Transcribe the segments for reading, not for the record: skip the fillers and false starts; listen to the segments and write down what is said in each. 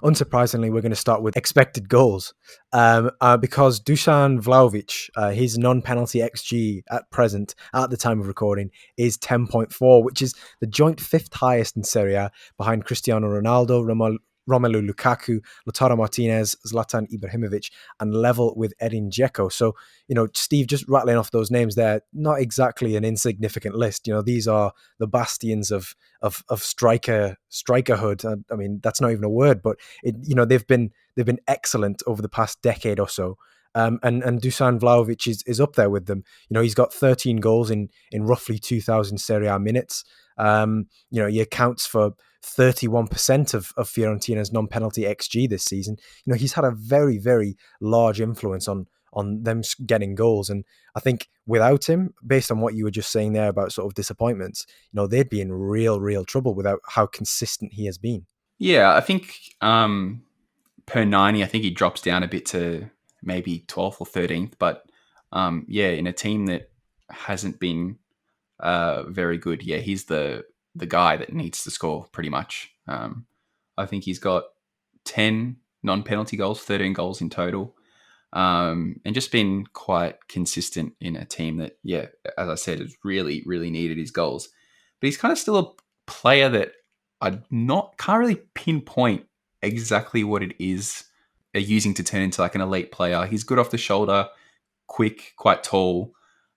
unsurprisingly, we're going to start with expected goals because Dušan Vlahović, his non-penalty XG at present, at the time of recording, is 10.4, which is the joint fifth highest in Serie A behind Cristiano Ronaldo, Romelu Lukaku, Lautaro Martinez, Zlatan Ibrahimovic, and level with Edin Dzeko. So, Steve, just rattling off those names there, not exactly an insignificant list. These are the bastions of strikerhood. I mean, that's not even a word, but they've been excellent over the past decade or so. And Dušan Vlahović is up there with them. He's got 13 goals in roughly 2,000 Serie A minutes. He accounts for 31% of Fiorentina's non-penalty XG this season. He's had a very, very large influence on them getting goals. And I think without him, based on what you were just saying there about sort of disappointments, they'd be in real trouble without how consistent he has been. Yeah, I think per 90, I think he drops down a bit to maybe 12th or 13th. But in a team that hasn't been very good, he's the guy that needs to score pretty much. I think he's got 10 non-penalty goals, 13 goals in total, and just been quite consistent in a team that, as I said, has really, really needed his goals. But he's kind of still a player that can't really pinpoint exactly what it is they're using to turn into like an elite player. He's good off the shoulder, quick, quite tall,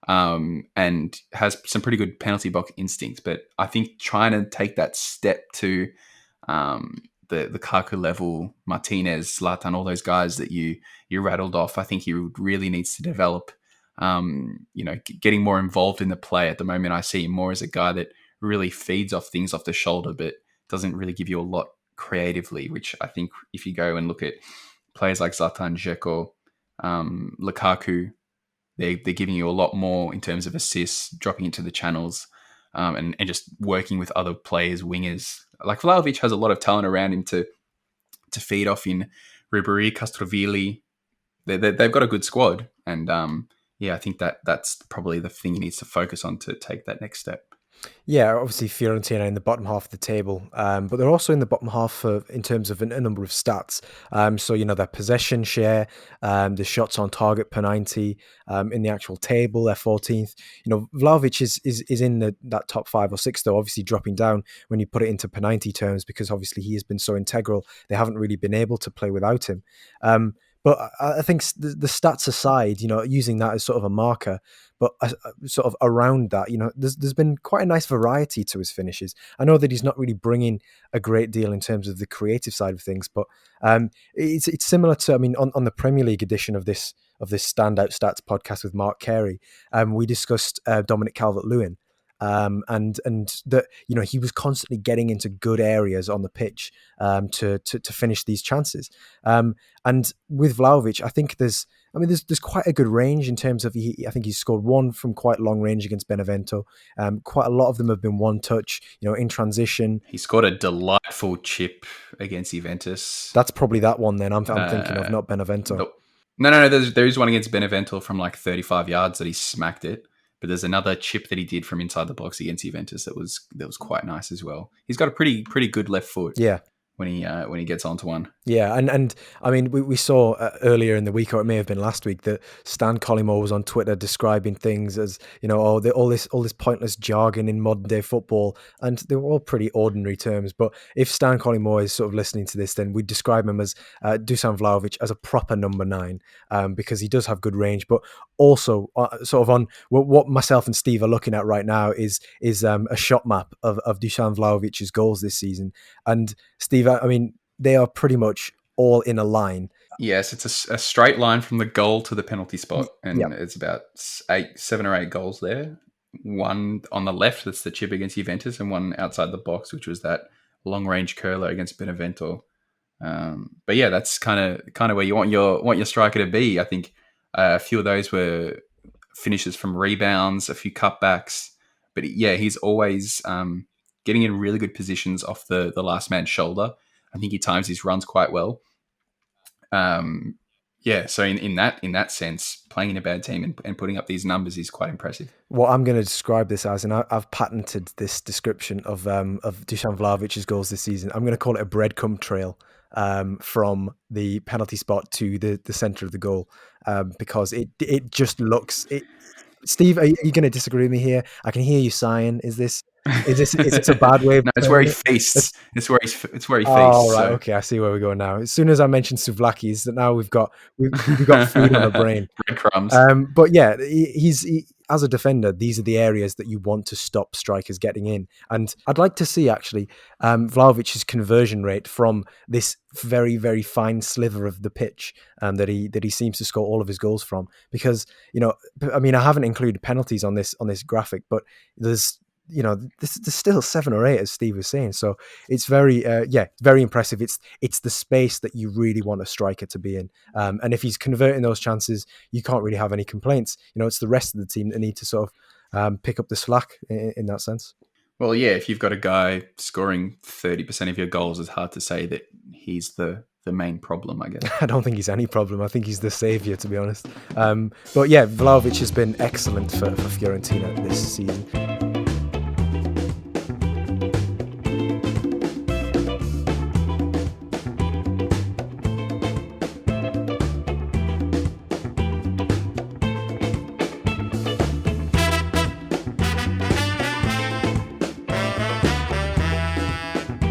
and has some pretty good penalty box instincts. But I think trying to take that step to the Lukaku level, Martinez, Zlatan, all those guys that you rattled off, I think he really needs to develop. Getting more involved in the play. At the moment, I see him more as a guy that really feeds off things off the shoulder, but doesn't really give you a lot creatively, which I think if you go and look at players like Zlatan, Dzeko, Lukaku, they're giving you a lot more in terms of assists, dropping into the channels, and just working with other players, wingers. Like Vlahović has a lot of talent around him to feed off in Ribéry, Castrovilli. They've got a good squad, and I think that's probably the thing he needs to focus on to take that next step. Yeah, obviously Fiorentina in the bottom half of the table, but they're also in the bottom half in terms of a number of stats. So their possession share, the shots on target per 90, in the actual table, they're 14th. Vlahović is in that top 5 or 6, though, obviously dropping down when you put it into per 90 terms, because obviously he has been so integral. They haven't really been able to play without him. But I think the stats aside, using that as sort of a marker, but sort of around that, there's been quite a nice variety to his finishes. I know that he's not really bringing a great deal in terms of the creative side of things, but it's similar to, on the Premier League edition of this Standout Stats podcast with Mark Carey, we discussed Dominic Calvert-Lewin. And that he was constantly getting into good areas on the pitch to finish these chances. And with Vlahović, I think there's quite a good range in terms of I think he's scored one from quite long range against Benevento. Quite a lot of them have been one touch, in transition. He scored a delightful chip against Juventus. That's probably that one then. I'm thinking of, not Benevento. No. There is one against Benevento from like 35 yards that he smacked it. But there's another chip that he did from inside the box against Juventus that was quite nice as well. He's got a pretty good left foot. Yeah. When he gets onto one. Yeah, and we saw earlier in the week, or it may have been last week, that Stan Collymore was on Twitter describing things as all this pointless jargon in modern day football, and they were all pretty ordinary terms. But if Stan Collymore is sort of listening to this, then we describe him as Dušan Vlahović as a proper number 9, because he does have good range, but also sort of on what myself and Steve are looking at right now is a shot map of Dušan Vlahović's goals this season, and Steve, they are pretty much all in a line. Yes, it's a straight line from the goal to the penalty spot, and it's about 7 or 8 goals there. One on the left, that's the chip against Juventus, and one outside the box, which was that long-range curler against Benevento. But yeah, that's kind of where you want your striker to be. I think a few of those were finishes from rebounds, a few cutbacks, but he's always getting in really good positions off the last man's shoulder. I think he times his runs quite well. So in that sense, playing in a bad team and putting up these numbers is quite impressive. What I'm going to describe this as, and I've patented this description of Dušan Vlahović's goals this season, I'm going to call it a breadcrumb trail. from the penalty spot to the center of the goal, because it just looks. Steve, are you going to disagree with me here? I can hear you sighing. Is this a bad way of No, it's where he terming it? feasts. It's, It's where he oh, feasts. right. So Okay, I see where we're going now. As soon as I mentioned souvlaki's, that now we've got food on the brain. breadcrumbs. But yeah, as a defender, these are the areas that you want to stop strikers getting in. And I'd like to see actually Vlahovic's conversion rate from this very, very fine sliver of the pitch that he seems to score all of his goals from. Because I mean, I haven't included penalties on this graphic, but there's there's still 7 or 8, as Steve was saying. So it's very, very impressive. It's the space that you really want a striker to be in. And if he's converting those chances, you can't really have any complaints. It's the rest of the team that need to sort of pick up the slack in that sense. Well, yeah, if you've got a guy scoring 30% of your goals, it's hard to say that he's the main problem, I guess. I don't think he's any problem. I think he's the saviour, to be honest. But yeah, Vlahovic has been excellent for Fiorentina this season.